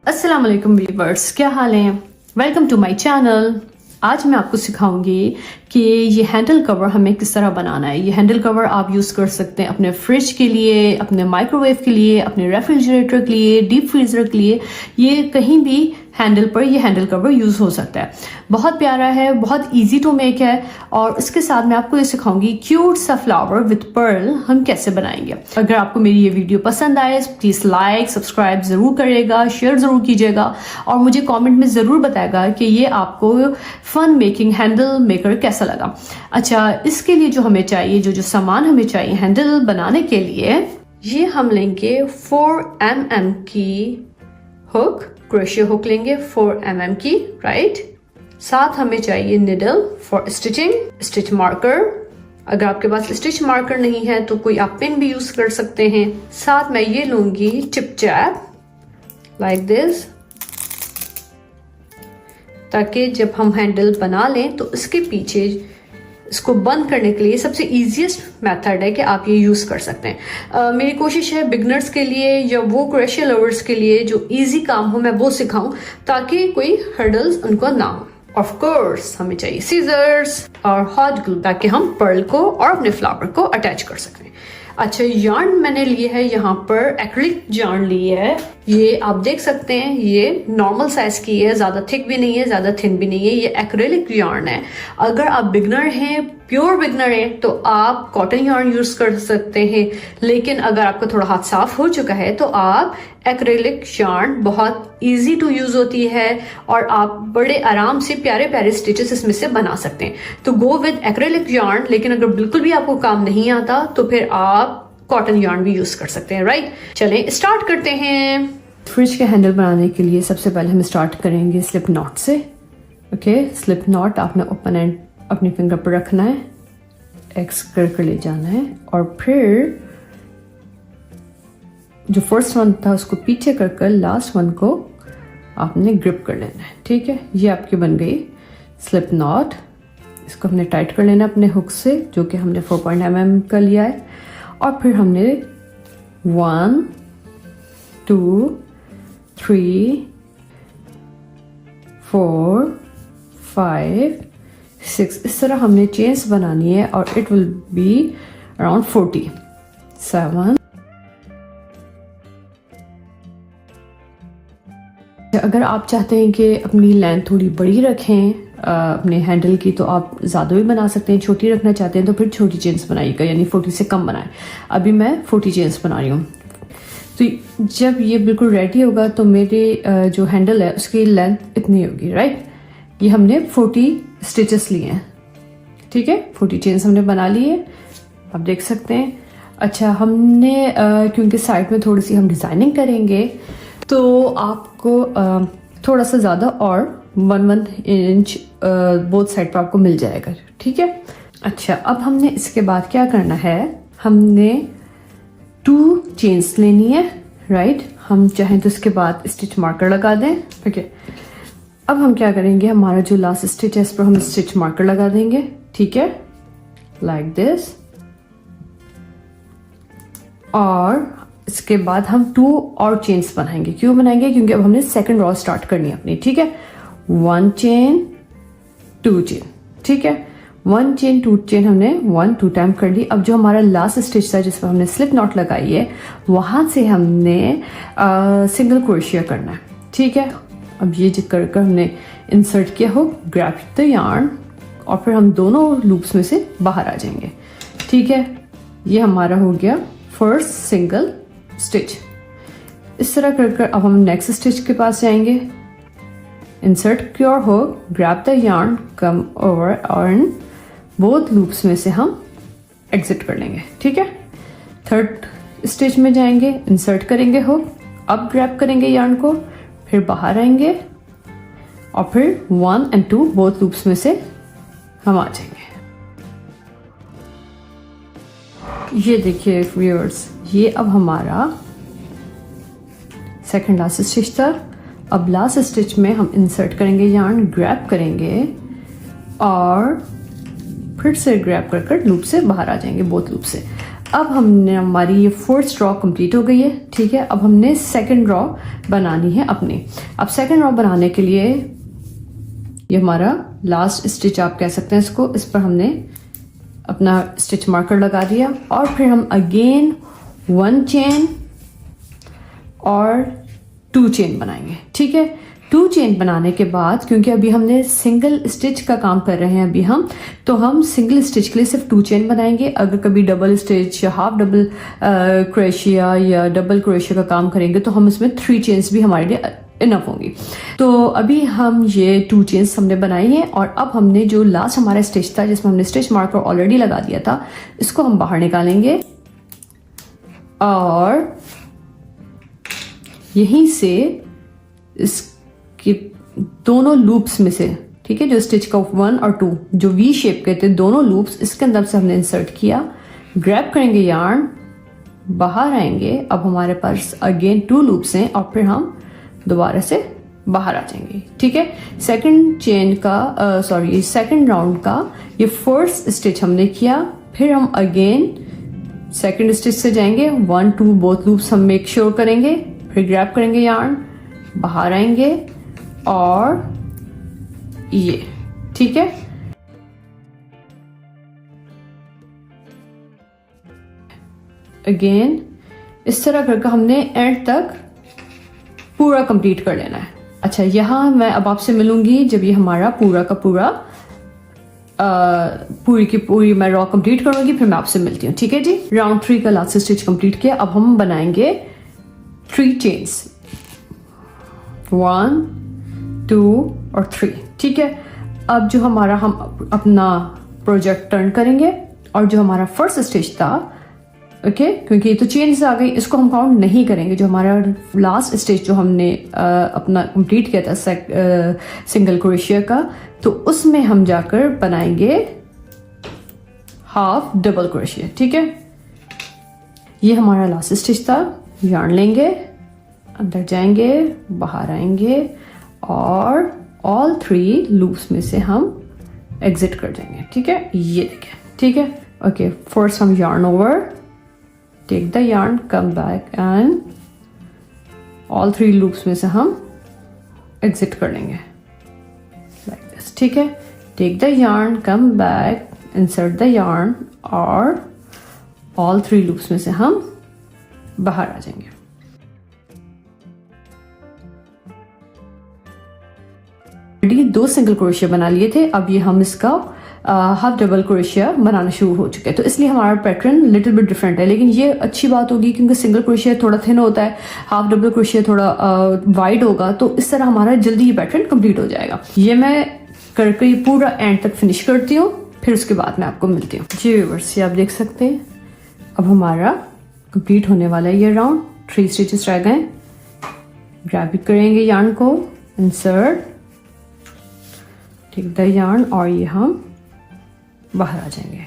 अस्सलाम वालेकुम व्यूअर्स, क्या हाल है। Welcome to my channel. आज मैं आपको सिखाऊंगी कि ये हैंडल कवर हमें किस तरह बनाना है। ये हैंडल कवर आप यूज़ कर सकते हैं अपने फ्रिज के लिए, अपने माइक्रोवेव के लिए, अपने रेफ्रिजरेटर के लिए, डीप फ्रीजर के लिए। ये कहीं भी हैंडल पर ये हैंडल कवर यूज़ हो सकता है। बहुत प्यारा है, बहुत इजी टू मेक है। और इसके साथ मैं आपको ये सिखाऊंगी क्यूट सा फ्लावर विद पर्ल हम कैसे बनाएंगे। अगर आपको मेरी ये वीडियो पसंद आए प्लीज़ लाइक सब्सक्राइब ज़रूर करिएगा, शेयर ज़रूर कीजिएगा और मुझे कमेंट में ज़रूर बताएगा कि ये आपको फन मेकिंग हैंडल मेकर कैसा लगा। अच्छा, इसके लिए जो हमें चाहिए, जो सामान हमें चाहिए हैंडल बनाने के लिए, ये हम लेंगे 4 mm की हुक, क्रोशिया हुक लेंगे 4 mm की, राइट। साथ हमें चाहिए needle for stitching, stitch marker. अगर आपके पास स्टिच मार्कर नहीं है तो कोई आप पेन भी यूज कर सकते हैं। साथ मैं ये लूंगी चिप चैप लाइक दिस, ताकि जब हम हैंडल बना लें तो इसके पीछे इसको बंद करने के लिए सबसे इजीएस्ट मेथड है कि आप ये यूज कर सकते हैं। मेरी कोशिश है बिगनर्स के लिए या वो क्रोशिया लवर्स के लिए जो इजी काम हो मैं वो सिखाऊं, ताकि कोई हर्डल्स उनको ना हो। ऑफ कोर्स हमें चाहिए सीजर्स और हॉट ग्लू, ताकि हम पर्ल को और अपने फ्लावर को अटैच कर सकें। अच्छा, यार्न मैंने लिए है यहाँ पर एक्रिलिक यार्न ली है। ये आप देख सकते हैं, ये नॉर्मल साइज की है, ज्यादा थिक भी नहीं है, ज्यादा थिन भी नहीं है। ये एक्रिलिक यार्न है। अगर आप बिगनर हैं, प्योर बिगनर हैं, तो आप कॉटन यार्न यूज कर सकते हैं। लेकिन अगर आपका थोड़ा हाथ साफ हो चुका है तो आप एक्रिलिक यार्न बहुत इजी टू यूज होती है और आप बड़े आराम से प्यारे प्यारे स्टिचेस इसमें से बना सकते हैं। तो गो विद एक्रिलिक यार्न। लेकिन अगर बिल्कुल भी आपको काम नहीं आता तो फिर आप कॉटन यार्न भी यूज कर सकते हैं, राइट। चलें स्टार्ट करते हैं। फ्रिज के हैंडल बनाने के लिए सबसे पहले हम स्टार्ट करेंगे स्लिप नॉट से। ओके, स्लिप नॉट आपने ओपन एंड अपनी फिंगर पर रखना है, एक्स कर ले जाना है और फिर जो फर्स्ट वन था उसको पीछे कर लास्ट वन को आपने ग्रिप कर लेना है। ठीक है, ये आपकी बन गई स्लिप नॉट। इसको हमने टाइट कर लेना अपने हुक से, जो कि हमने 4 mm का लिया है। और फिर हमने 1 2 3 4 5 6 इस तरह हमने चेन्स बनानी है और इट विल बी अराउंड 47। अगर आप चाहते हैं कि अपनी लेंथ थोड़ी बड़ी रखें अपने हैंडल की, तो आप ज़्यादा भी बना सकते हैं। छोटी रखना चाहते हैं तो फिर छोटी चेन्स बनाइएगा, यानी 40 से कम बनाएं। अभी मैं 40 चेन्स बना रही हूँ। तो जब ये बिल्कुल रेडी होगा तो मेरे जो हैंडल है उसकी लेंथ इतनी होगी, राइट। ये हमने 40 स्टिचेस लिए हैं। ठीक है, 40 चेन्स हमने बना ली है, आप देख सकते हैं। अच्छा, हमने क्योंकि साइड में थोड़ी सी हम डिज़ाइनिंग करेंगे तो आपको थोड़ा सा ज़्यादा और 1 इंच बोथ साइड पर आपको मिल जाएगा। ठीक है। अच्छा, अब हमने इसके बाद क्या करना है, हमने 2 चेन्स लेनी है, राइट। हम चाहें तो इसके बाद स्टिच मार्कर लगा दें। ठीक है, अब हम क्या करेंगे, हमारा जो लास्ट स्टिच है इस पर हम स्टिच मार्कर लगा देंगे। ठीक है, लाइक दिस। और इसके बाद हम 2 और चेन्स बनाएंगे। क्यों बनाएंगे, क्योंकि अब हमने सेकंड रॉ स्टार्ट करनी है अपनी। ठीक है, 1 चेन 2 चेन। ठीक है, 1 चेन 2 चेन हमने 1-2 टाइम कर ली। अब जो हमारा लास्ट स्टिच था जिसमें हमने स्लिप नॉट लगाई है, वहां से हमने सिंगल क्रोशिया करना है। ठीक है, अब ये कर हमने इंसर्ट किया हो, ग्रैब द यार्न और फिर हम दोनों लूप्स में से बाहर आ जाएंगे। ठीक है, ये हमारा हो गया फर्स्ट सिंगल स्टिच। इस तरह कर अब हम नेक्स्ट स्टिच के पास जाएंगे। Insert your hook, grab the yarn, come over और बोथ लूप्स में से हम एग्जिट कर लेंगे। ठीक है, थर्ड स्टिच में जाएंगे, इंसर्ट करेंगे हुक, अब ग्रैब करेंगे यार्न को, फिर बाहर आएंगे और फिर 1 और 2 बोथ लूप्स में से हम आ जाएंगे। ये देखिए व्यूअर्स, ये अब हमारा सेकंड लास्ट स्टिच था। अब लास्ट स्टिच में हम इंसर्ट करेंगे यार्न, ग्रैब करेंगे और फिर से ग्रैब कर लूप से बाहर आ जाएंगे, बोथ लूप से। अब हमने हमारी ये फोर्थ रॉ कंप्लीट हो गई है, ठीक है। अब हमने सेकंड रॉ बनानी है अपनी। अब सेकंड रॉ बनाने के लिए ये हमारा लास्ट स्टिच आप कह सकते हैं इसको, इस पर हमने अपना स्टिच मार्कर लगा दिया और फिर हम अगेन 1 चेन और 2 चेन बनाएंगे, ठीक है। 2 चेन बनाने के बाद, क्योंकि अभी हमने सिंगल स्टिच का काम कर रहे हैं अभी हम, तो हम सिंगल स्टिच के लिए सिर्फ 2 चेन बनाएंगे। अगर कभी डबल स्टिच या हाफ डबल क्रोशिया या डबल क्रोशिया का काम करेंगे तो हम इसमें 3 चेन्स भी हमारे लिए इनफ होंगी। तो अभी हम ये 2 चेन्स हमने बनाई हैं और अब हमने जो लास्ट हमारा स्टिच था जिसमें हमने स्टिच मार्कर ऑलरेडी लगा दिया था, इसको हम बाहर निकालेंगे और यहीं से इसके दोनों लूप्स में से, ठीक है, जो स्टिच का 1 और 2 जो वी शेप के थे, दोनों लूप्स इसके अंदर से हमने इंसर्ट किया, ग्रैब करेंगे यार्न, बाहर आएंगे। अब हमारे पास अगेन 2 लूप्स हैं और फिर हम दोबारा से बाहर आ जाएंगे, ठीक है। सेकंड चेन का सेकंड राउंड का ये फर्स्ट स्टिच हमने किया, फिर हम अगेन सेकंड स्टिच से जाएंगे, 1 2 बोथ लूप्स हम मेक श्योर करेंगे, फिर ग्रैब करेंगे यार्न, बाहर आएंगे और ये, ठीक है। अगेन इस तरह करके हमने एंड तक पूरा कंप्लीट कर लेना है। अच्छा, यहां मैं अब आपसे मिलूंगी जब ये हमारा पूरा का पूरा पूरी की पूरी मैं रॉ कंप्लीट करूंगी, फिर मैं आपसे मिलती हूँ, ठीक है जी। राउंड 3 का लास्ट स्टिच कंप्लीट किया। अब हम बनाएंगे 3 चेन्स, 1 2 और 3, ठीक है। अब जो हमारा हम अपना प्रोजेक्ट टर्न करेंगे और जो हमारा फर्स्ट स्टिच था, ओके, क्योंकि ये तो चेन्स आ गई, इसको हम काउंट नहीं करेंगे। जो हमारा लास्ट स्टिच जो हमने अपना कंप्लीट किया था सिंगल क्रोशिया का, तो उसमें हम जाकर बनाएंगे हाफ डबल क्रोशिया, ठीक है। ये हमारा लास्ट स्टिच था। यार्न लेंगे, अंदर जाएंगे, बाहर आएंगे और ऑल 3 लूप्स में से हम एग्जिट कर जाएंगे, ठीक है। ये देखें, ठीक है। ओके, फर्स्ट हम yarn over, take the yarn, come back and all 3 loops में से हम एग्जिट कर लेंगे लाइक दिस, ठीक है। Take the yarn, come back, insert the yarn और ऑल 3 लूप्स में से हम बाहर आ जाएंगे। ऑलरेडी 2 सिंगल क्रोशिया बना लिए थे, अब ये हम इसका हाफ डबल क्रोशिया बनाना शुरू हो चुके हैं, तो इसलिए हमारा पैटर्न लिटिल बिट डिफरेंट है। लेकिन ये अच्छी बात होगी क्योंकि सिंगल क्रोशिया थोड़ा थिन होता है, हाफ डबल क्रोशिया थोड़ा वाइड होगा, तो इस तरह हमारा जल्दी ये पैटर्न कंप्लीट हो जाएगा। ये मैं करके पूरा एंड तक फिनिश करती हूँ, फिर उसके बाद मैं आपको मिलती हूँ। जी व्यूअर्स, ये आप देख सकते हैं अब हमारा कंप्लीट होने वाला है ये राउंड। 3 स्टिचेस रह गए। ग्रैब करेंगे यार्न को, इंसर्ट, टेक द यार्न और ये हम बाहर आ जाएंगे।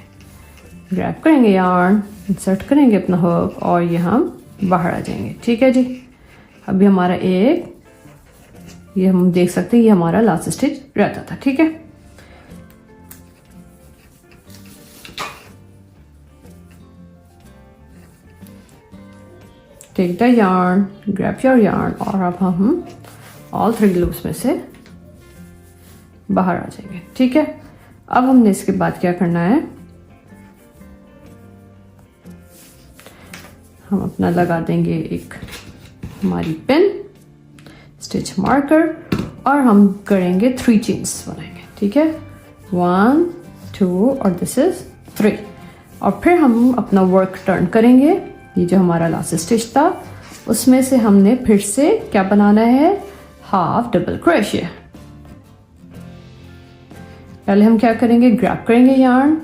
ग्रैब करेंगे यार्न, इंसर्ट करेंगे अपना हुक और ये हम बाहर आ जाएंगे, ठीक है जी। अभी हमारा एक, ये हम देख सकते हैं ये हमारा लास्ट स्टिच रहता था, ठीक है। Take the yarn, grab your yarn और अब हम ऑल 3 लूप्स में से बाहर आ जाएंगे, ठीक है। अब हमने इसके बाद क्या करना है, हम अपना लगा देंगे एक हमारी पेन, स्टिच मार्कर और हम करेंगे 3 चेन्स बनाएंगे, ठीक है। 1 2 और दिस इज 3 और फिर हम अपना वर्क टर्न करेंगे। ये जो हमारा लास्ट स्टिच था उसमें से हमने फिर से क्या बनाना है, हाफ डबल क्रोशिया। पहले हम क्या करेंगे, ग्रैब करेंगे यार्न,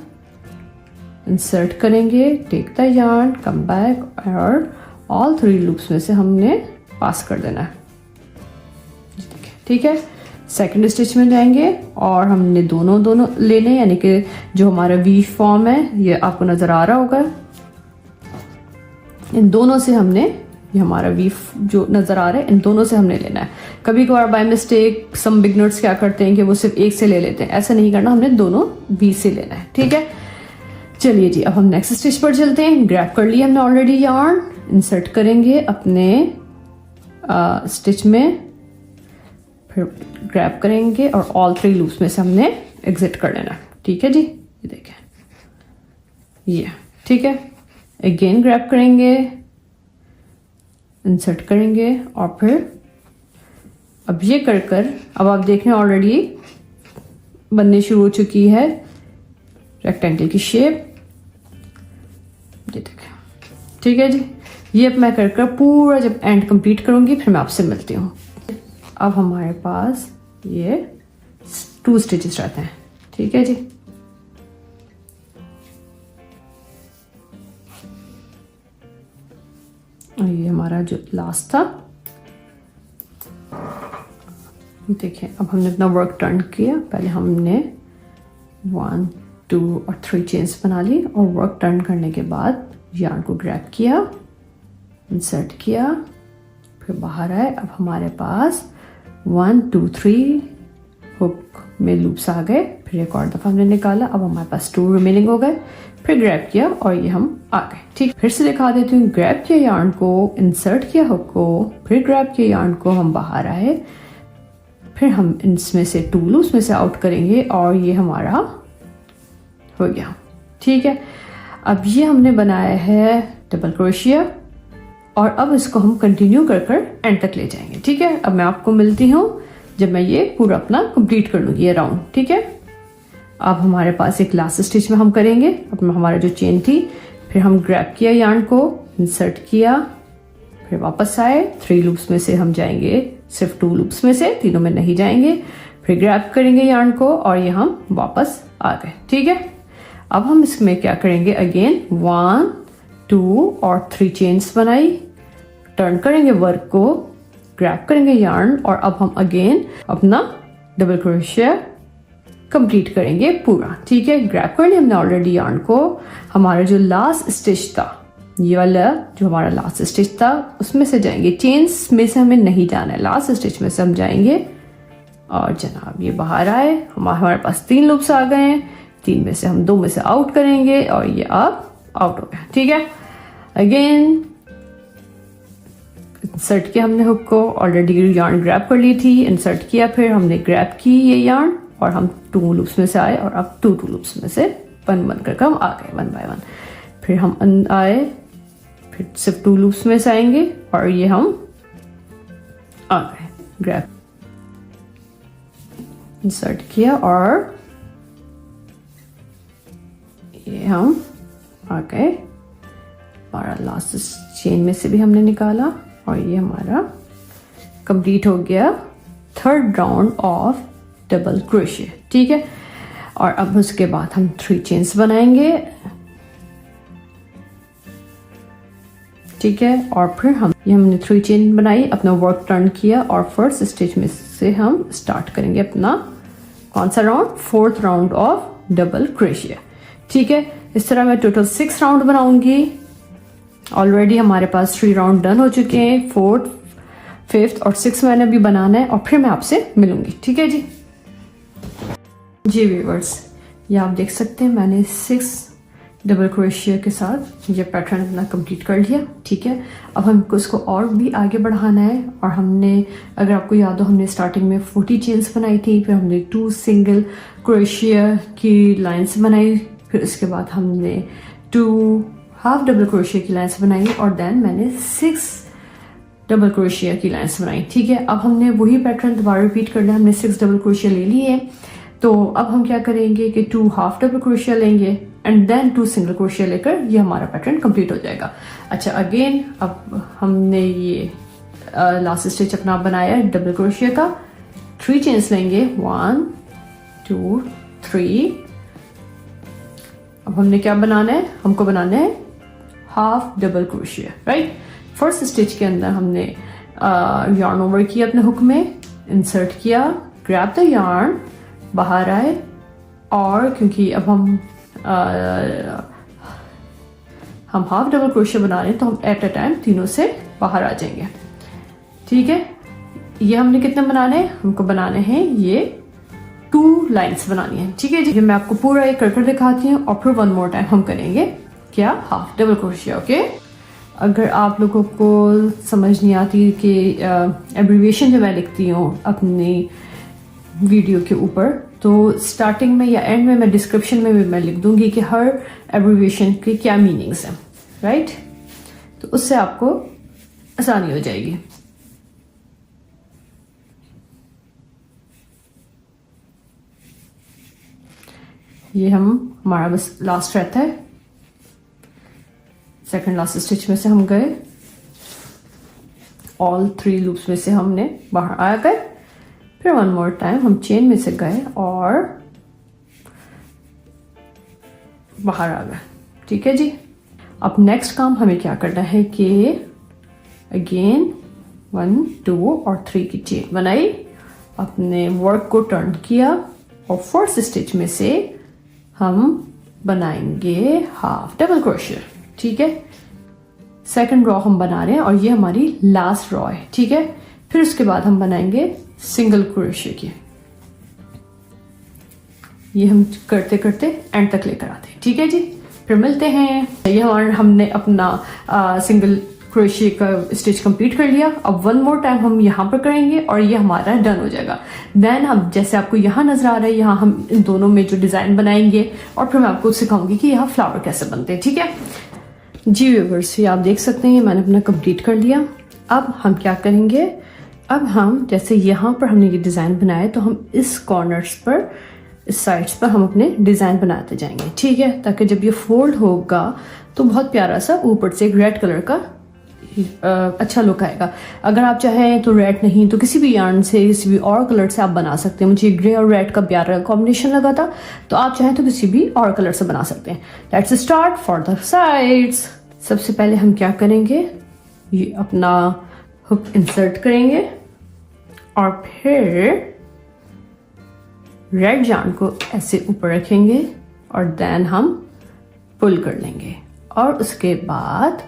इंसर्ट करेंगे, take the yarn, come back और ऑल 3 लूप्स में से हमने पास कर देना है, ठीक है। सेकंड स्टिच में जाएंगे और हमने दोनों लेने, यानी कि जो हमारा वी फॉर्म है ये आपको नजर आ रहा होगा, इन दोनों से हमने, ये हमारा वी जो नजर आ रहा है, इन दोनों से हमने लेना है। कभी कभार बाय मिस्टेक सम बिगनर्स क्या करते हैं कि वो सिर्फ एक से ले लेते हैं, ऐसा नहीं करना, हमने दोनों वी से लेना है, ठीक है। चलिए जी, अब हम नेक्स्ट स्टिच पर चलते हैं। ग्रैब कर लिया हमने ऑलरेडी यार्न, इंसर्ट करेंगे अपने स्टिच में, फिर ग्रैब करेंगे और ऑल 3 लूप्स में से हमने एग्जिट कर लेना। ठीक है जी, ये देखें, ये ठीक है। अगेन ग्रैब करेंगे, इंसर्ट करेंगे और फिर अब ये कर अब आप देख रहे हैं ऑलरेडी बनने शुरू हो चुकी है रेक्टेंगल की शेप। ये देखें, ठीक है जी। ये अब मैं कर पूरा जब एंड कंप्लीट करूंगी फिर मैं आपसे मिलती हूँ। अब हमारे पास ये 2 स्टिचेस रहते हैं। ठीक है जी, और ये हमारा जो लास्ट था, देखिए अब हमने अपना वर्क टर्न किया। पहले हमने 1 2 और 3 चेन्स बना ली और वर्क टर्न करने के बाद यार्न को ग्रैब किया, इंसर्ट किया, फिर बाहर आए। अब हमारे पास 1 2 3 हुक में लूप्स आ गए। फिर एक और दफा हमने निकाला, अब हमारे पास 2 रिमेनिंग हो गए। फिर ग्रैब किया और ये हम आ गए। ठीक, फिर से दिखा देती हूँ। ग्रैब किया यार्न को, इंसर्ट किया हुक को, फिर ग्रैब किया यार्न को, हम बाहर आए। फिर हम इसमें से 2 लूप्स में से आउट करेंगे और ये हमारा हो गया। ठीक है, अब ये हमने बनाया है डबल क्रोशिया और अब इसको हम कंटिन्यू कर एंड तक ले जाएंगे। ठीक है, अब मैं आपको मिलती हूँ जब मैं ये पूरा अपना कंप्लीट कर लूँगी ये राउंड। ठीक है, अब हमारे पास एक लास्ट स्टिच में हम करेंगे। अब हमारा जो चेन थी, फिर हम ग्रैब किया यार्न को, इंसर्ट किया, फिर वापस आए। 3 लूप्स में से हम जाएंगे सिर्फ 2 लूप्स में से, तीनों में नहीं जाएंगे। फिर ग्रैब करेंगे यार्न को और ये हम वापस आ गए। ठीक है, अब हम इसमें क्या करेंगे, अगेन 1 2 और 3 चेन्स बनाई, टर्न करेंगे वर्क को, ग्रैब करेंगे यार्न और अब हम अगेन अपना डबल क्रोशिया कंप्लीट करेंगे पूरा। ठीक है, ग्रैब कर लिया हमने ऑलरेडी यार्न को। हमारा जो लास्ट स्टिच था, ये वाला जो हमारा लास्ट स्टिच था, उसमें से जाएंगे। चेन्स में से हमें नहीं जाना है, लास्ट स्टिच में से हम जाएंगे और जनाब ये बाहर आए। हमारे पास 3 लूप्स आ गए हैं। 3 में से हम 2 में से आउट करेंगे और ये अब आउट हो गया। ठीक है, अगेन इंसर्ट किया हमने हुक को, ऑलरेडी यार्न ग्रैब कर ली थी, इंसर्ट किया, फिर हमने ग्रैब की ये यार्न और हम 2 लूप्स में से आए और अब 2 लूप्स में से बन करके हम आ गए 1 बाय 1। फिर हम आए, फिर सिर्फ 2 लूप्स में से आएंगे और ये हम आ गए। ग्रैब, इंसर्ट किया और ये हम आ गए। हमारा लास्ट चेन में से भी हमने निकाला और ये हमारा कंप्लीट हो गया 3rd round of double crochet. ठीक है, और अब उसके बाद हम 3 चेन्स बनाएंगे। ठीक है, और फिर हमने 3 चेन बनाई, अपना वर्क टर्न किया और फर्स्ट स्टिच में से हम स्टार्ट करेंगे अपना कौन सा round, 4th round of double crochet. ठीक है, इस तरह मैं टोटल 6 राउंड बनाऊंगी। ऑलरेडी हमारे पास 3 राउंड डन हो चुके हैं। 4th 5th और 6th मैंने अभी बनाना है और फिर मैं आपसे मिलूंगी। ठीक है जी व्यूअर्स, ये आप देख सकते हैं मैंने 6 डबल क्रोशिया के साथ ये पैटर्न अपना कंप्लीट कर लिया। ठीक है, अब हमको इसको और भी आगे बढ़ाना है और हमने, अगर आपको याद हो, हमने स्टार्टिंग में 40 चेन्स बनाई थी, फिर हमने 2 सिंगल क्रोशिया की लाइन्स बनाई, फिर उसके बाद हमने 2 हाफ डबल क्रोशिया की लाइन्स बनाई और देन मैंने 6 डबल क्रोशिया की लाइन्स बनाई। ठीक है, अब हमने वही पैटर्न दोबारा रिपीट करना है। हमने 6 डबल क्रोशिया ले लिए, तो अब हम क्या करेंगे कि 2 हाफ डबल क्रोशिया लेंगे एंड देन 2 सिंगल क्रोशिया लेकर ये हमारा पैटर्न कंप्लीट हो जाएगा। अच्छा, अगेन अब हमने ये लास्ट स्टिच अपना बनाया डबल क्रोशिया का। 3 चेन्स लेंगे, 1 2 3। अब हमने क्या बनाना है, हमको बनाना है half double crochet, right. First stitch के अंदर हमने यार्न ओवर किया अपने हुक में, इंसर्ट किया, ग्रैब द यार्न, बाहर आए और क्योंकि अब हम हाफ डबल क्रोशिया बना रहे हैं तो हम एट अ टाइम तीनों से बाहर आ जाएंगे। ठीक है, ये हमने कितने बनाने हैं, हमको बनाने हैं ये 2 लाइंस बनानी है। ठीक है जी, मैं आपको पूरा एक कर दिखाती हूँ और फिर 1 मोर टाइम हम करेंगे क्या, हाफ डबल क्रोशिया। ओके, अगर आप लोगों को समझ नहीं आती कि एब्रीविएशन जो मैं लिखती हूँ अपनी वीडियो के ऊपर, तो स्टार्टिंग में या एंड में मैं डिस्क्रिप्शन में भी मैं लिख दूंगी कि हर एब्रीविएशन के क्या मीनिंग्स हैं, राइट? तो उससे आपको आसानी हो जाएगी। ये हमारा बस लास्ट रहता है, सेकंड लास्ट स्टिच में से हम गए, ऑल 3 लूप्स में से हमने बाहर आ गए, फिर 1 मोर टाइम हम चेन में से गए और बाहर आ गए। ठीक है जी, अब नेक्स्ट काम हमें क्या करना है कि अगेन 1 2 और 3 की चेन बनाई, अपने वर्क को टर्न किया और फर्स्ट स्टिच में से हम बनाएंगे हाफ डबल क्रोशिया। ठीक है, सेकंड रॉ हम बना रहे हैं और ये हमारी लास्ट रॉ है। ठीक है, फिर उसके बाद हम बनाएंगे सिंगल क्रोशिया की। ये हम करते करते एंड तक लेकर आते हैं। ठीक है जी, फिर मिलते हैं। ये हमने अपना सिंगल क्रोशिया का स्टिच कंप्लीट कर लिया। अब 1 मोर टाइम हम यहाँ पर करेंगे और ये हमारा डन हो जाएगा। देन हम, जैसे आपको यहाँ नजर आ रहा है, यहाँ हम इन दोनों में जो डिजाइन बनाएंगे और फिर मैं आपको सिखाऊंगी कि यहाँ फ्लावर कैसे बनते हैं। ठीक है जी व्यूअर्स, ये आप देख सकते हैं मैंने अपना कंप्लीट कर लिया। अब हम क्या करेंगे, अब हम जैसे यहाँ पर हमने ये डिजाइन बनाया तो हम इस कॉर्नर्स पर, इस साइड्स पर हम अपने डिजाइन बनाते जाएंगे। ठीक है, ताकि जब ये फोल्ड होगा तो बहुत प्यारा सा ऊपर से एक रेड कलर का अच्छा लुक आएगा। अगर आप चाहें तो रेड नहीं तो किसी भी यार्न से, किसी भी और कलर से आप बना सकते हैं। मुझे ग्रे और रेड का प्यारा कॉम्बिनेशन लगा था, तो आप चाहें तो किसी भी और कलर से बना सकते हैं। Let's start for the sides. सबसे पहले हम क्या करेंगे, ये अपना हुक इंसर्ट करेंगे और फिर रेड यार्न को ऐसे ऊपर रखेंगे और देन हम पुल कर लेंगे और उसके बाद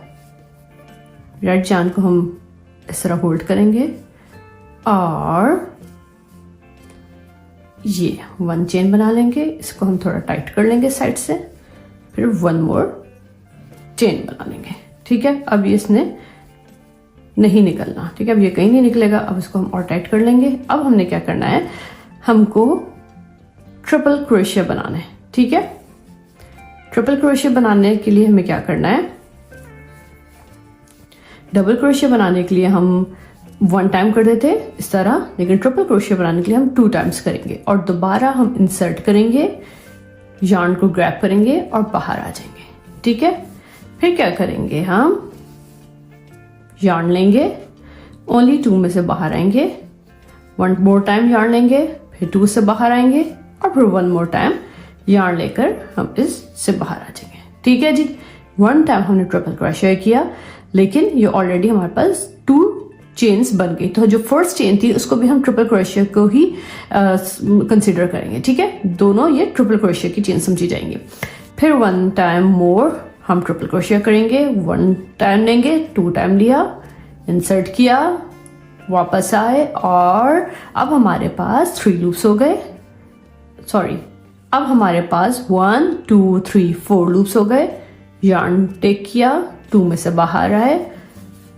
रेड यार्न को हम इस तरह होल्ड करेंगे और ये 1 चेन बना लेंगे। इसको हम थोड़ा टाइट कर लेंगे साइड से, फिर 1 मोर चेन बना लेंगे। ठीक है, अब ये इसने नहीं निकलना। ठीक है, अब ये कहीं नहीं निकलेगा। अब इसको हम और टाइट कर लेंगे। अब हमने क्या करना है, हमको ट्रिपल क्रोशिया बनाना है। ठीक है, ट्रिपल क्रोशिया बनाने के लिए हमें क्या करना है, डबल क्रोशिया बनाने के लिए हम 1 टाइम कर देते इस तरह, लेकिन ट्रिपल क्रोशिया बनाने के लिए हम 2 टाइम्स करेंगे और दोबारा हम इंसर्ट करेंगे, यार्न को ग्रैब करेंगे और बाहर आ जाएंगे। ठीक है, फिर क्या करेंगे, हम यार्न लेंगे, ओनली 2 में से बाहर आएंगे, 1 मोर टाइम यार्न लेंगे, फिर 2 से बाहर आएंगे और फिर 1 मोर टाइम यार्न लेकर हम इससे बाहर आ जाएंगे। ठीक है जी, 1 टाइम हमने ट्रिपल क्रोशिया किया, लेकिन ये ऑलरेडी हमारे पास 2 चेन्स बन गई, तो जो फर्स्ट चेन थी उसको भी हम ट्रिपल क्रोशिया को ही कंसिडर करेंगे। ठीक है, दोनों ये ट्रिपल क्रोशिया की चेन समझी जाएंगी। फिर 1 टाइम मोर हम ट्रिपल क्रोशिया करेंगे, 1 टाइम लेंगे, 2 टाइम लिया, इंसर्ट किया, वापस आए और अब हमारे पास 3 लूप्स हो गए। सॉरी, अब हमारे पास 1 2 3 4 लूप्स हो गए। यार्न टेक किया, 2 में से बाहर आए,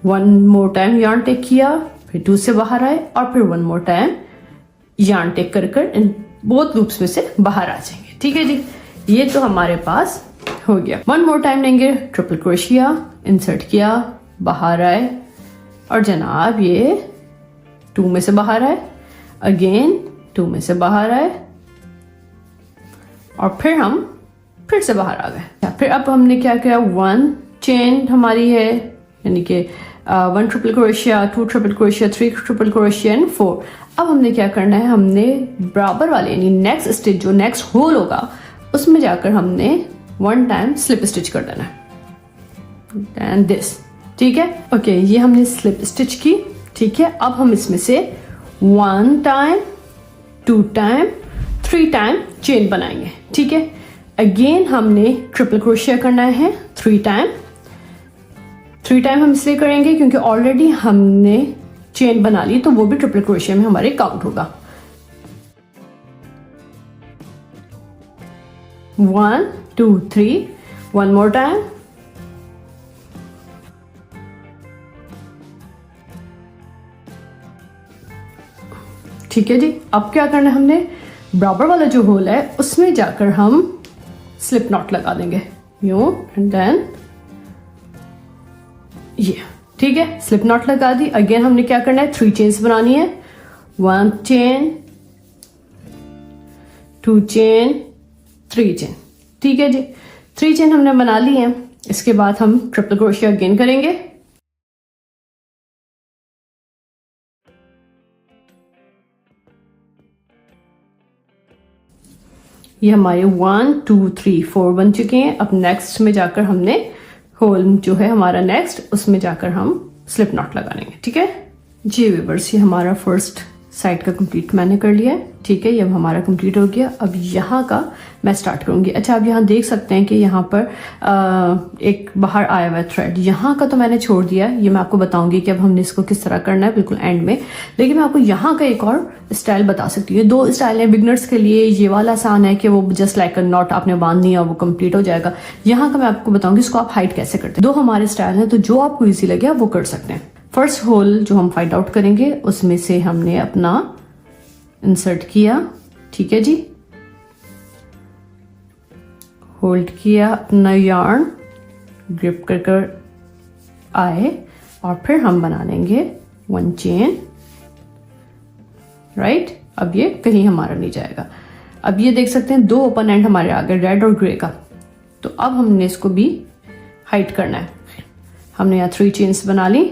1 मोर टाइम यार्न टेक किया, फिर 2 से बाहर आए और फिर 1 मोर टाइम यार्न टेक कर इन बोथ लूप्स में से बाहर आ जाएंगे। ठीक है जी, ये तो हमारे पास हो गया। 1 मोर टाइम लेंगे, ट्रिपल क्रोशिया, इंसर्ट किया, बाहर आए और जनाब ये 2 में से बाहर आए, अगेन 2 में से बाहर आए और फिर हम फिर से बाहर आ गए। फिर अब हमने क्या किया, 1 चेन हमारी है, यानी कि 1 triple crochet, 2 triple crochet, 3 triple crochet and 4। अब हमने क्या करना है, हमने बराबर वाले यानी नेक्स्ट स्टिच जो नेक्स्ट होल होगा उसमें जाकर हमने 1 टाइम स्लिप स्टिच कर देना है एंड दिस। ठीक है, ओके, ये हमने स्लिप स्टिच की। ठीक है, अब हम इसमें से 1 टाइम, 2 टाइम, 3 टाइम चेन बनाएंगे। ठीक है, अगेन हमने ट्रिपल क्रोशिया करना है 3 टाइम। 3 टाइम हम इसलिए करेंगे क्योंकि ऑलरेडी हमने चेन बना ली, तो वो भी ट्रिपल क्रोशिया में हमारे काउंट होगा। 1 2 3 1 more time, ठीक है जी। अब क्या करना है, हमने बराबर वाला जो होल है उसमें जाकर हम स्लिप नॉट लगा देंगे, यूं एंड देन ये, ठीक है। स्लिप नॉट लगा दी। अगेन हमने क्या करना है, 3 चेन्स बनानी है, 1 चेन 2 चेन 3 चेन, ठीक है जी। 3 चेन हमने बना ली है। इसके बाद हम ट्रिपल क्रोशिया अगेन करेंगे। ये हमारे 1 2 3 4 बन चुके हैं। अब नेक्स्ट में जाकर हमने होल जो है हमारा नेक्स्ट, उसमें जाकर हम स्लिप नॉट लगा लेंगे, ठीक है जी। व्यूअर्स, ये हमारा फर्स्ट साइड का कंप्लीट मैंने कर लिया है, ठीक है। ये अब हमारा कंप्लीट हो गया। अब यहाँ का मैं स्टार्ट करूंगी। अच्छा, आप यहाँ देख सकते हैं कि यहाँ पर एक बाहर आया हुआ है थ्रेड, यहाँ का तो मैंने छोड़ दिया है। ये मैं आपको बताऊंगी कि अब हमने इसको किस तरह करना है बिल्कुल एंड में। लेकिन मैं आपको यहाँ का एक और स्टाइल बता सकती हूँ। 2 स्टाइल है बिगनर्स के लिए। ये वाला आसान है कि वो जस्ट लाइक नॉट आपने बांधनी है और वो कंप्लीट हो जाएगा। यहाँ का मैं आपको बताऊंगी इसको आप हाइड कैसे करते हैं। 2 हमारे स्टाइल है, तो जो आपको ईजी लगे आप वो कर सकते हैं। फर्स्ट होल जो हम फाइंड आउट करेंगे उसमें से हमने अपना इंसर्ट किया, ठीक है जी। होल्ड किया, अपना यार्न ग्रिप कर कर आए और फिर हम बना लेंगे 1 चेन, राइट। अब ये कहीं हमारा नहीं जाएगा। अब ये देख सकते हैं 2 ओपन एंड हमारे आ गए, रेड और ग्रे का। तो अब हमने इसको भी हाइड करना है। हमने यहाँ 3 चेन्स बना ली,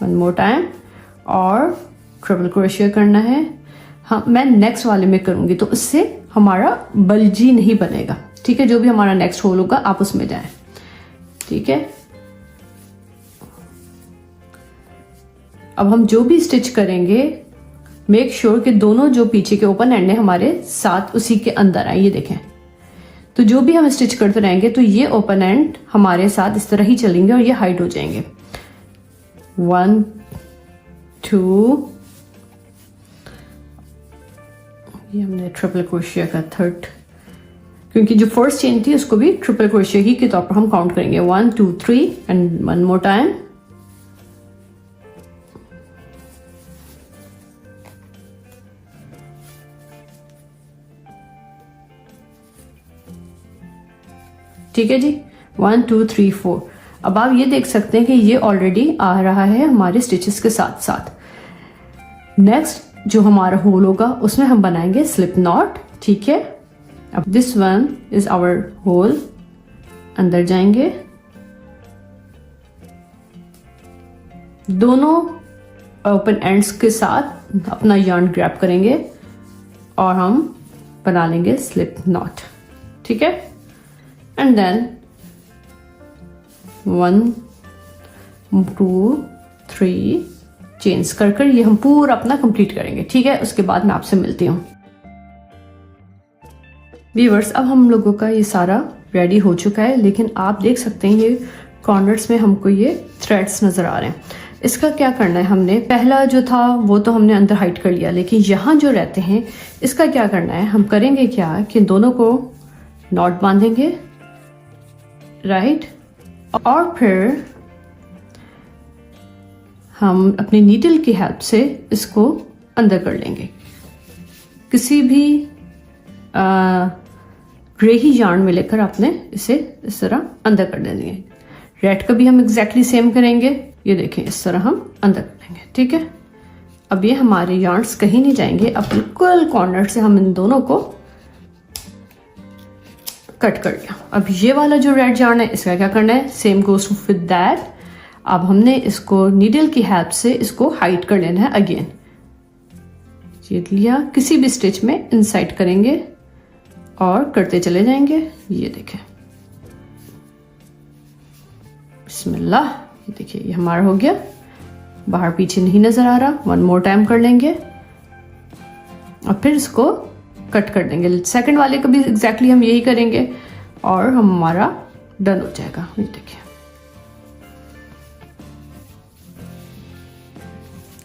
1 मोर टाइम, और ट्रिपल क्रोशिया करना है। हाँ, मैं नेक्स्ट वाले में करूंगी तो उससे हमारा बल्जी नहीं बनेगा, ठीक है। जो भी हमारा नेक्स्ट होल होगा आप उसमें जाएं, ठीक है। अब हम जो भी स्टिच करेंगे मेक श्योर कि दोनों जो पीछे के ओपन एंड है हमारे साथ उसी के अंदर आए। ये देखें, तो जो भी हम स्टिच करते रहेंगे तो ये ओपन एंड हमारे साथ इस तरह ही चलेंगे और ये हाइड हो जाएंगे। 1 2, ये हमने ट्रिपल क्रोशिया का थर्ड, क्योंकि जो फर्स्ट चेन थी उसको भी ट्रिपल क्रोशिया की के तौर पर हम काउंट करेंगे। 1 2 3 एंड 1 मोर टाइम। ठीक है जी, 1 2 3 4। अब आप ये देख सकते हैं कि ये ऑलरेडी आ रहा है हमारे स्टिचेस के साथ साथ। नेक्स्ट जो हमारा होल होगा उसमें हम बनाएंगे स्लिप नॉट, ठीक है। अब this one is our hole, अंदर जाएंगे, दोनों ओपन एंड्स के साथ अपना यार्न ग्रैब करेंगे और हम बना लेंगे स्लिप नॉट, ठीक है। एंड देन 1 2 3 चेन्स कर कर ये हम पूरा अपना कंप्लीट करेंगे, ठीक है। उसके बाद मैं आपसे मिलती हूँ। व्यूअर्स, अब हम लोगों का ये सारा रेडी हो चुका है, लेकिन आप देख सकते हैं ये कॉर्नर्स में हमको ये थ्रेड्स नजर आ रहे हैं। इसका क्या करना है, हमने पहला जो था वो तो हमने अंदर हाइड कर लिया, लेकिन यहाँ जो रहते हैं इसका क्या करना है, हम करेंगे क्या कि दोनों को नॉट बांधेंगे, राइट, और फिर हम अपनी नीडल की हेल्प से इसको अंदर कर लेंगे। किसी भी ग्रे ही यार्न में लेकर आपने इसे इस तरह अंदर कर देंगे। रेड का भी हम एग्जैक्टली सेम करेंगे। ये देखें, इस तरह हम अंदर कर लेंगे, ठीक है। अब ये हमारे यार्न्स कहीं नहीं जाएंगे। अब बिल्कुल कॉर्नर से हम इन दोनों को कट कर लिया। अब ये वाला जो रेड यार्न है इसका क्या करना है, सेम गोज विद दैट। अब हमने इसको नीडल की हेल्प से इसको हाइड कर लेना है अगेन। ये लिया, किसी भी स्टिच में इनसाइड करेंगे और करते चले जाएंगे। ये देखें, बिस्मिल्लाह, ये देखिए ये हमारा हो गया, बाहर पीछे नहीं नजर आ रहा। 1 मोर टाइम कर लेंगे और फिर इसको कट कर देंगे। सेकंड वाले का भी एग्जैक्टली हम यही करेंगे और हमारा डन हो जाएगा। ये देखिए,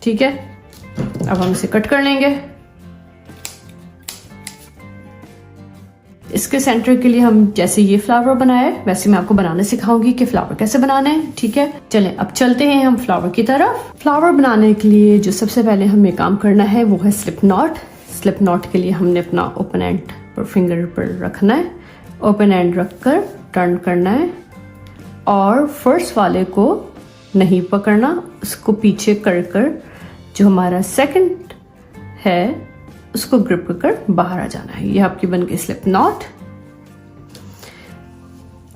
ठीक है। अब हम इसे कट कर लेंगे। इसके सेंटर के लिए हम जैसे ये फ्लावर बनाया है वैसे मैं आपको बनाने सिखाऊंगी कि फ्लावर कैसे बनाना है, ठीक है। चलें अब चलते हैं हम फ्लावर की तरफ। फ्लावर बनाने के लिए जो सबसे पहले हमें काम करना है वो है स्लिप नॉट। स्लिप नॉट के लिए हमने अपना ओपन एंड पर फिंगर पर रखना है, ओपन एंड रखकर टर्न करना है और फर्स्ट वाले को नहीं पकड़ना, उसको पीछे कर जो हमारा सेकंड है उसको ग्रिप कर बाहर आ जाना है। ये आपकी बन गई स्लिप नॉट।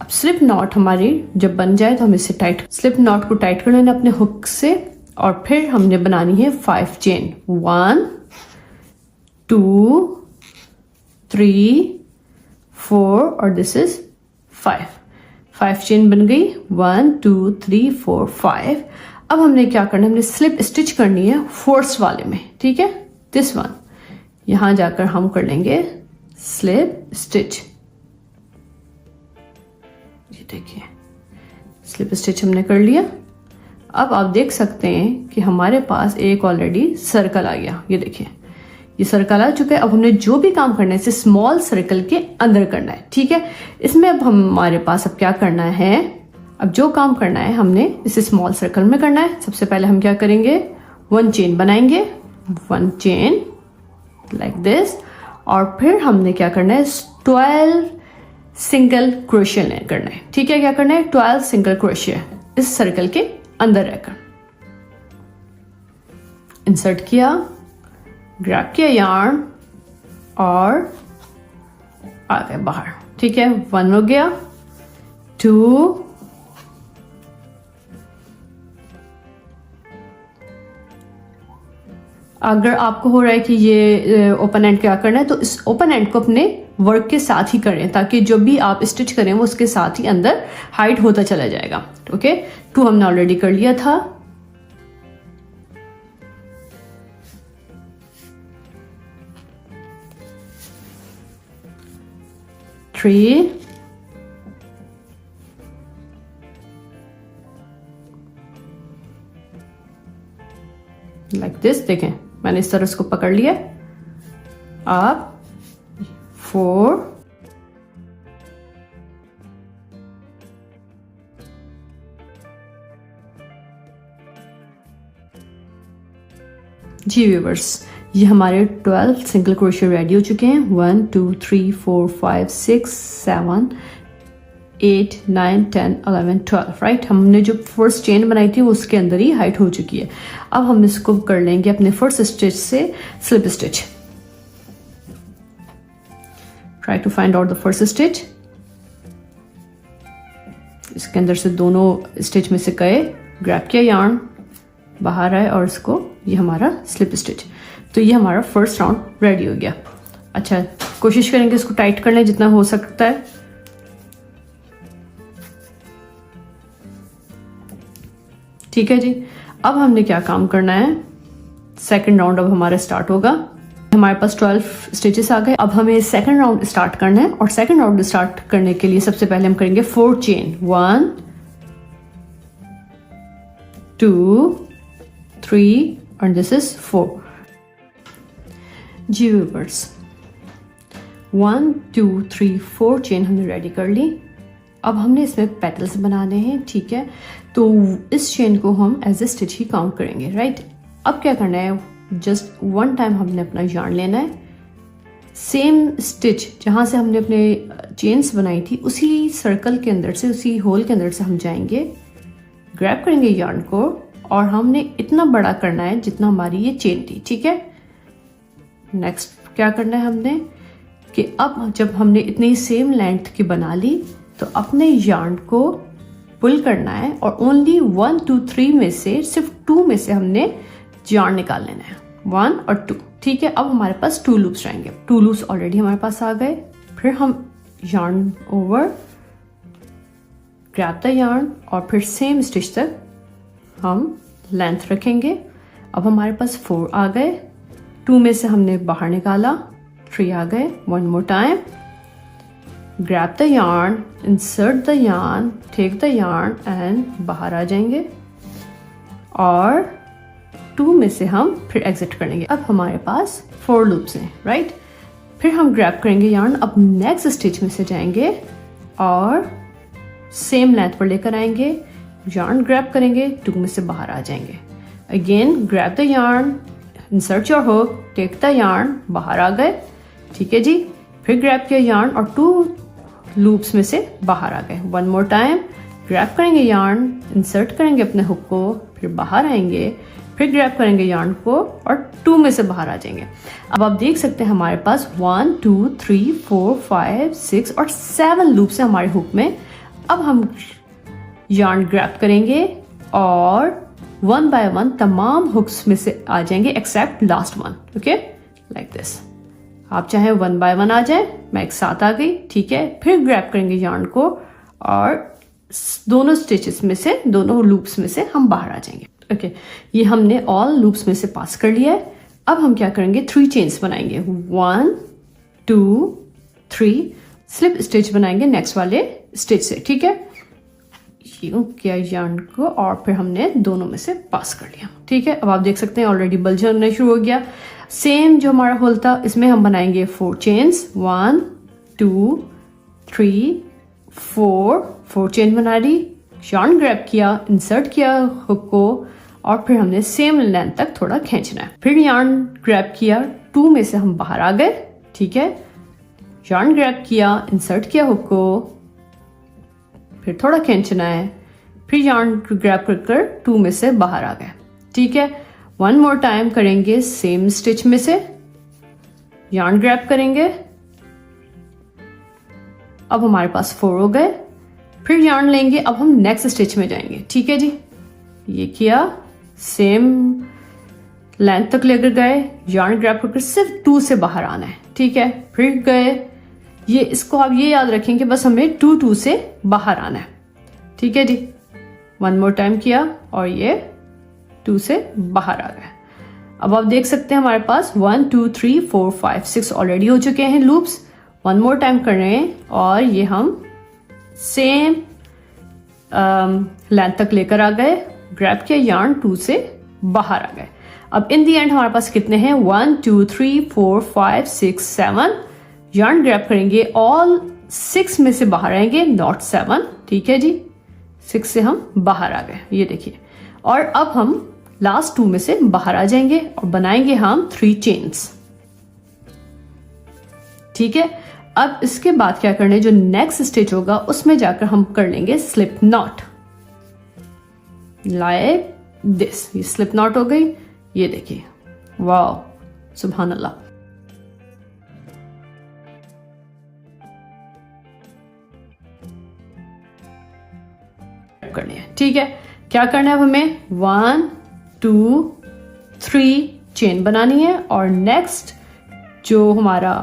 अब स्लिप नॉट हमारी जब बन जाए तो हम इसे टाइट, स्लिप नॉट को टाइट कर लेना अपने हुक से और फिर हमने बनानी है 5 चेन, 1 2 3 4 और दिस इज 5 चेन बन गई, 1 2 3 4 5। अब हमने क्या करना है, हमने स्लिप स्टिच करनी है फोर्थ वाले में, ठीक है, दिस वन। यहां जाकर हम कर लेंगे स्लिप स्टिच। ये देखिए स्लिप स्टिच हमने कर लिया। अब आप देख सकते हैं कि हमारे पास एक ऑलरेडी सर्कल आ गया। ये देखिए ये सर्कल आ चुका है। अब हमने जो भी काम करना है इसे स्मॉल सर्कल के अंदर करना है, ठीक है। इसमें अब हमारे पास अब क्या करना है, अब जो काम करना है हमने इसे स्मॉल सर्कल में करना है। सबसे पहले हम क्या करेंगे, 1 चेन बनाएंगे, 1 चेन लाइक दिस और फिर हमने क्या करना है 12 सिंगल क्रोशिया करना है, ठीक है। क्या करना है 12 सिंगल क्रोशिया इस सर्कल के अंदर रहकर। इंसर्ट किया, ग्रैब किया यार्न और आ गए बाहर, ठीक है। 1 हो गया, 2 अगर आपको हो रहा है कि ये ओपन एंड क्या करना है तो इस ओपन एंड को अपने वर्क के साथ ही करें ताकि जो भी आप स्टिच करें वो उसके साथ ही अंदर हाइड होता चला जाएगा, ओके। 2 हमने ऑलरेडी कर लिया था। 3 लाइक दिस। देखें मैंने इस तरह इसको पकड़ लिया। अब 4 जी व्यूवर्स, ये हमारे 12 सिंगल क्रोशिया रेडी हो चुके हैं। 1 2 3 4 5 6 7 8 9 10 11 12 राइट। हमने जो फर्स्ट चेन बनाई थी वो उसके अंदर ही हाइट हो चुकी है। अब हम इसको कर लेंगे अपने फर्स्ट स्टिच से slip stitch. Try to find out the first stitch. इसके अंदर से दोनों स्टिच में से गए, ग्रैब किया यार्न, बाहर आए और इसको, ये हमारा स्लिप स्टिच। तो ये हमारा फर्स्ट राउंड रेडी हो गया। अच्छा, कोशिश करेंगे इसको टाइट कर लें जितना हो सकता है। ठीक है जी। अब हमने क्या काम करना है, सेकंड राउंड अब हमारा स्टार्ट होगा। हमारे पास 12 स्टिचेस आ गए। अब हमें सेकंड राउंड स्टार्ट करना है और सेकंड राउंड स्टार्ट करने के लिए सबसे पहले हम करेंगे 4 चेन, 1 2 3 और दिस इज 4 जी व्यूअर्स। 1 2 3 4 चेन हमने रेडी कर ली। अब हमने इसमें पेटल्स बनाने हैं, ठीक है। तो इस चेन को हम एज ए स्टिच ही काउंट करेंगे, राइट। अब क्या करना है, जस्ट 1 टाइम हमने अपना यार्न लेना है, सेम स्टिच जहां से हमने अपने चेन्स बनाई थी उसी सर्कल के अंदर से, उसी होल के अंदर से हम जाएंगे, ग्रैब करेंगे यार्न को और हमने इतना बड़ा करना है जितना हमारी ये चेन थी, ठीक है। नेक्स्ट क्या करना है हमने कि अब जब हमने इतनी सेम लेंथ की बना ली तो अपने यार्न को पुल करना है और ओनली 1 2 3 में से सिर्फ 2 में से हमने यार्न निकाल लेना है, 1 और 2, ठीक है। अब हमारे पास 2 लूप्स रहेंगे। 2 लूप्स ऑलरेडी हमारे पास आ गए। फिर हम yarn over, grab the yarn और फिर सेम स्टिच तक हम लेंथ रखेंगे। अब हमारे पास 4 आ गए, 2 में से हमने बाहर निकाला, 3 आ गए। 1 more time, grab the yarn, insert the yarn, take the yarn and बाहर आ जाएंगे और 2 में से हम फिर एग्जिट कर लेंगे। अब हमारे पास 4 लूप्स हैं, राइट। फिर हम ग्रैब करेंगे यार्न, अब नेक्स्ट स्टिच में से जाएंगे और सेम लेंथ पर लेकर आएंगे, यार्न ग्रैब करेंगे, 2 में से बाहर आ जाएंगे। Again grab the yarn, insert your hook, take the yarn, बाहर आ गए, ठीक है जी। फिर ग्रैब किया यार्न और 2 लूप्स में से बाहर आ गए। 1 मोर टाइम, ग्रैब करेंगे यार्न, इंसर्ट करेंगे अपने हुक को, फिर बाहर आएंगे, फिर ग्रैब करेंगे यार्न को और 2 में से बाहर आ जाएंगे। अब आप देख सकते हैं हमारे पास 1 2 3 4 5 6 और 7 लूप्स है हमारे हुक में। अब हम यार्न ग्रैब करेंगे और 1 बाय 1 तमाम हुक्स में से आ जाएंगे except last one, okay, like this. आप चाहे 1 बाय 1 आ जाए, मैं एक साथ आ गई, ठीक है। फिर ग्रैब करेंगे यार्न को और दोनों स्टिचेस में से, दोनों लूप्स में से हम बाहर आ जाएंगे, ओके। ये हमने ऑल लूप्स में से पास कर लिया है। अब हम क्या करेंगे, 3 चेन्स बनाएंगे, 1 2 3 स्लिप स्टिच बनाएंगे नेक्स्ट वाले स्टिच से, ठीक है। यूं किया यार्न को और फिर हमने दोनों में से पास कर लिया, ठीक है। अब आप देख सकते हैं ऑलरेडी बल्ज होना शुरू हो गया। सेम जो हमारा होल था इसमें हम बनाएंगे 4 चेन्स, 1 2 3 4 चेन बना ली, यार्न ग्रैब किया, इंसर्ट किया हुक को और फिर हमने सेम लेंथ तक थोड़ा खींचना है। फिर यार्न ग्रैब किया, 2 में से हम बाहर आ गए, ठीक है। यार्न ग्रैब किया, इंसर्ट किया हुक को, फिर थोड़ा खींचना है, फिर यार्न ग्रैब कर 2 में से बाहर आ गए, ठीक है। 1 मोर टाइम करेंगे सेम स्टिच में से, यार्न ग्रैब करेंगे, अब हमारे पास 4 हो गए। फिर यार्न लेंगे, अब हम नेक्स्ट स्टिच में जाएंगे, ठीक है जी। ये किया, सेम लेंथ तक लेकर गए, यार्न ग्रैब करके सिर्फ 2 से बाहर आना है, ठीक है। फिर गए, ये इसको आप ये याद रखेंगे बस हमें 2 से बाहर आना है, ठीक है जी। 1 मोर टाइम किया और ये 2 से बाहर आ गए। अब आप देख सकते हैं हमारे पास 1 2 3 4 5 6 ऑलरेडी हो चुके हैं लूप्स। 1 मोर टाइम कर रहे हैं और ये हम सेम लेंथ तक लेकर आ गए, ग्रैब किया, यार्न 2 से बाहर आ गए। अब इन दी एंड हमारे पास कितने हैं, 1 2 3 4 5 6 7, यार्न ग्रैब करेंगे, ऑल 6 में से बाहर आएंगे, नॉट 7, ठीक है जी। 6 से हम बाहर आ गए, ये देखिए। और अब हम लास्ट 2 में से बाहर आ जाएंगे और बनाएंगे हम 3 चेन्स, ठीक है। अब इसके बाद क्या करना है, जो नेक्स्ट स्टिच होगा उसमें जाकर हम कर लेंगे स्लिप नॉट, लाइक दिस। ये स्लिप नॉट हो गई, ये देखिए, वाह सुभान अल्लाह। करनी है, ठीक है। क्या करना है अब हमें, 1 2 3 चेन बनानी है और नेक्स्ट जो हमारा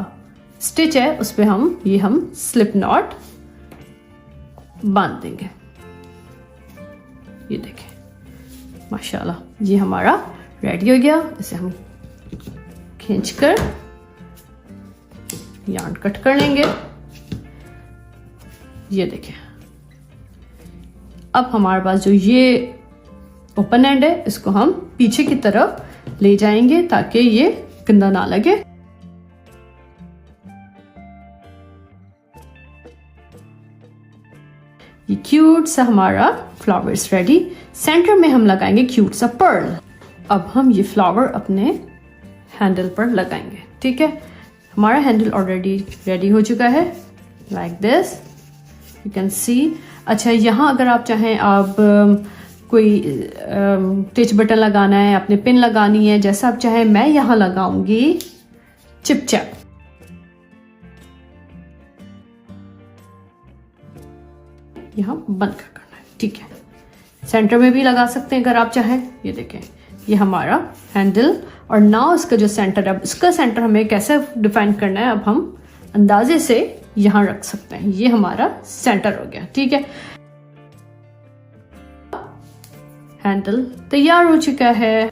स्टिच है उस पे हम स्लिप नॉट बांध देंगे, ये देखें माशाल्लाह, ये हमारा रेडी हो गया। इसे हम खींचकर यार्न कट कर लेंगे, ये देखें। अब हमारे पास जो ये ओपन एंड है इसको हम पीछे की तरफ ले जाएंगे ताकि ये गंदा ना लगे। ये क्यूट सा हमारा फ्लावर्स रेडी। सेंटर में हम लगाएंगे क्यूट सा पर्ल। अब हम ये फ्लावर अपने हैंडल पर लगाएंगे, ठीक है। हमारा हैंडल ऑलरेडी रेडी हो चुका है, like this you can see. अच्छा, यहाँ अगर आप चाहें, आप कोई टिच बटन लगाना है, अपने पिन लगानी है, जैसा आप चाहें। मैं यहाँ लगाऊंगी चिप चैप। यहाँ बंद कर करना है, ठीक है। सेंटर में भी लगा सकते हैं अगर आप चाहें। ये देखें, ये हमारा हैंडल। और नाउ इसका जो सेंटर है, इसका सेंटर हमें कैसे डिफाइन करना है, अब हम अंदाजे से यहाँ रख सकते हैं। ये हमारा सेंटर हो गया, ठीक है। हैंडल तैयार हो चुका है।